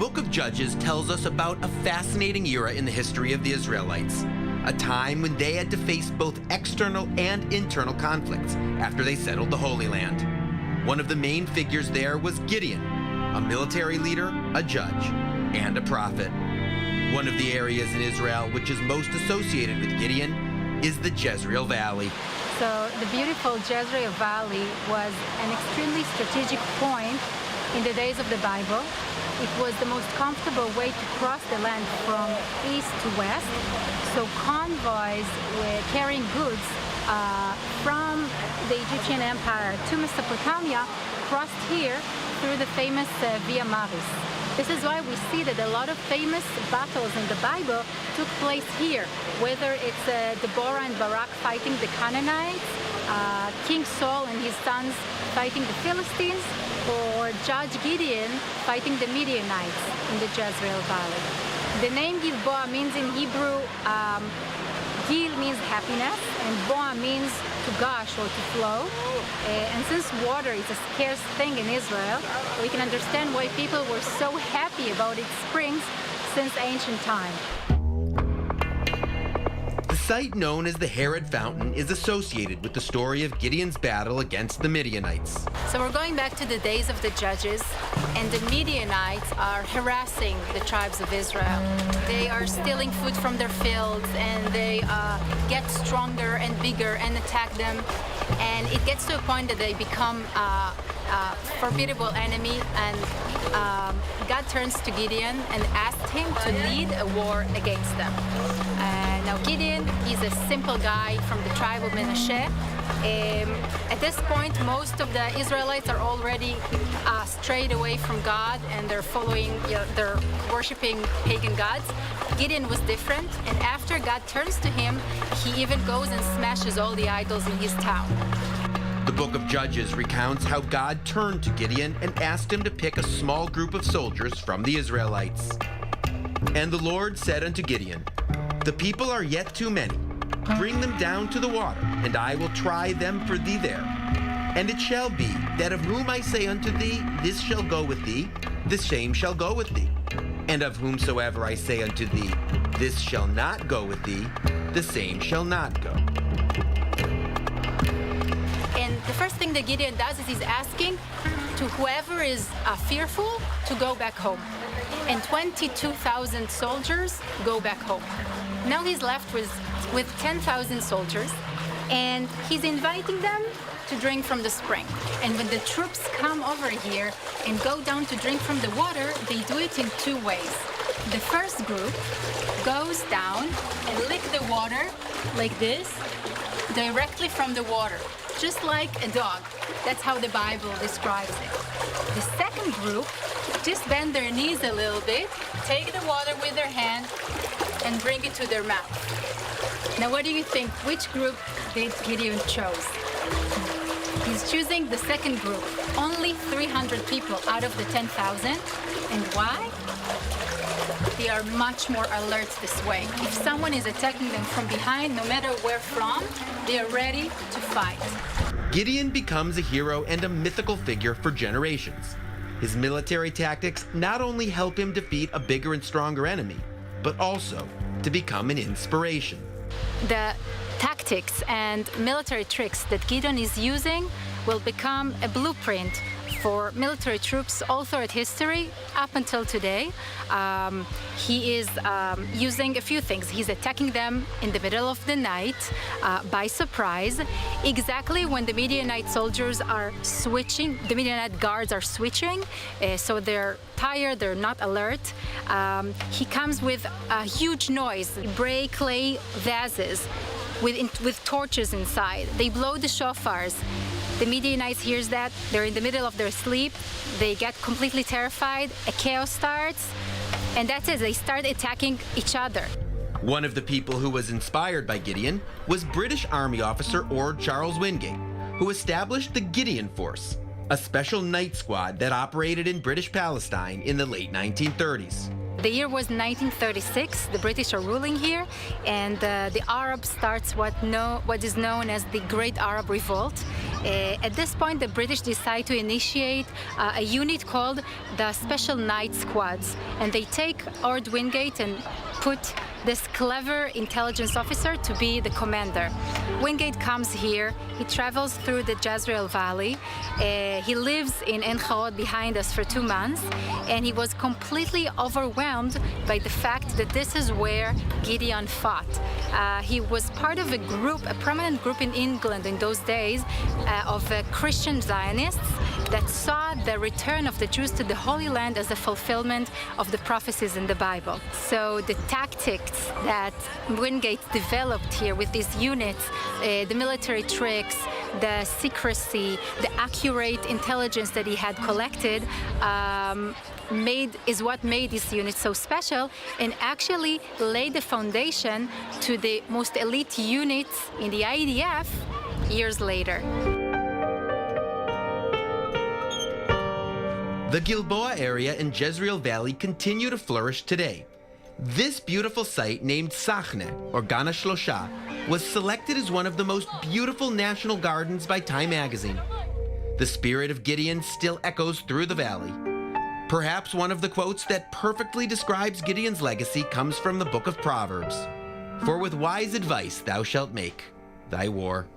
book of Judges tells us about a fascinating era in the history of the Israelites, a time when they had to face both external and internal conflicts after they settled the Holy Land. One of the main figures there was Gideon, a military leader, a judge, and a prophet. One of the areas in Israel which is most associated with Gideon is the Jezreel Valley. So the beautiful Jezreel Valley was an extremely strategic point in the days of the Bible. It was the most comfortable way to cross the land from east to west. So convoys were carrying goods from the Egyptian Empire to Mesopotamia crossed here through the famous Via Maris. This is why we see that a lot of famous battles in the Bible took place here, whether it's Deborah and Barak fighting the Canaanites, King Saul and his sons fighting the Philistines, or Judge Gideon fighting the Midianites in the Jezreel Valley. The name Gilboa means in Hebrew, Gil means happiness, and Boa means to gush or to flow. And since water is a scarce thing in Israel, we can understand why people were so happy about its springs since ancient time. The site known as the Harod Fountain is associated with the story of Gideon's battle against the Midianites. So we're going back to the days of the judges, and the Midianites are harassing the tribes of Israel. They are stealing food from their fields, and they get stronger and bigger and attack them. And it gets to a point that they become a formidable enemy, and God turns to Gideon and asks him to lead a war against them. Now Gideon is a simple guy from the tribe of Menashe. At this point, most of the Israelites are already strayed away from God, and they're following, they're worshiping pagan gods. Gideon was different, and after God turns to him, he even goes and smashes all the idols in his town. The book of Judges recounts how God turned to Gideon and asked him to pick a small group of soldiers from the Israelites. And the Lord said unto Gideon, "The people are yet too many. Bring them down to the water, and I will try them for thee there. And it shall be that of whom I say unto thee, this shall go with thee, the same shall go with thee. And of whomsoever I say unto thee, this shall not go with thee, the same shall not go." And the first thing that Gideon does is he's asking to whoever is fearful to go back home. And 22,000 soldiers go back home. Now he's left with 10,000 soldiers, and he's inviting them to drink from the spring. And when the troops come over here and go down to drink from the water, they do it in two ways. The first group goes down and lick the water like this, directly from the water, just like a dog. That's how the Bible describes it. The second group just bend their knees a little bit, take the water with their hand, and bring it to their mouth. Now, what do you think? Which group did Gideon choose? He's choosing the second group. Only 300 people out of the 10,000. And why? They are much more alert this way. If someone is attacking them from behind, no matter where from, they are ready to fight. Gideon becomes a hero and a mythical figure for generations. His military tactics not only help him defeat a bigger and stronger enemy, but also to become an inspiration. The tactics and military tricks that Gideon is using will become a blueprint for military troops all throughout history up until today. He is using a few things. He's attacking them in the middle of the night by surprise, exactly when the Midianite soldiers are switching, the Midianite guards are switching, so they're tired, they're not alert. He comes with a huge noise, break clay vases with torches inside. They blow the shofars. The Midianites hears that, they're in the middle of their sleep, they get completely terrified, a chaos starts, and that's it, they start attacking each other. One of the people who was inspired by Gideon was British Army officer Ord Charles Wingate, who established the Gideon Force, a special night squad that operated in British Palestine in the late 1930s. The year was 1936. The British are ruling here, and the Arab starts what is known as the Great Arab Revolt. At this point, the British decide to initiate a unit called the Special Night Squads, and they take Ord Wingate and put this clever intelligence officer to be the commander. Wingate comes here, he travels through the Jezreel Valley, he lives in Harod behind us for 2 months, and he was completely overwhelmed by the fact that this is where Gideon fought. He was part of a group, a prominent group in England in those days, of Christian Zionists that saw the return of the Jews to the Holy Land as a fulfillment of the prophecies in the Bible. So the tactics that Wingate developed here with these units, the military tricks, the secrecy, the accurate intelligence that he had collected, is what made this unit so special and actually laid the foundation to the most elite units in the IDF years later. The Gilboa area in Jezreel Valley continue to flourish today. This beautiful site, named Sachne, or Gana Shlosha, was selected as one of the most beautiful national gardens by Time magazine. The spirit of Gideon still echoes through the valley. Perhaps one of the quotes that perfectly describes Gideon's legacy comes from the book of Proverbs. For with wise advice thou shalt make thy war.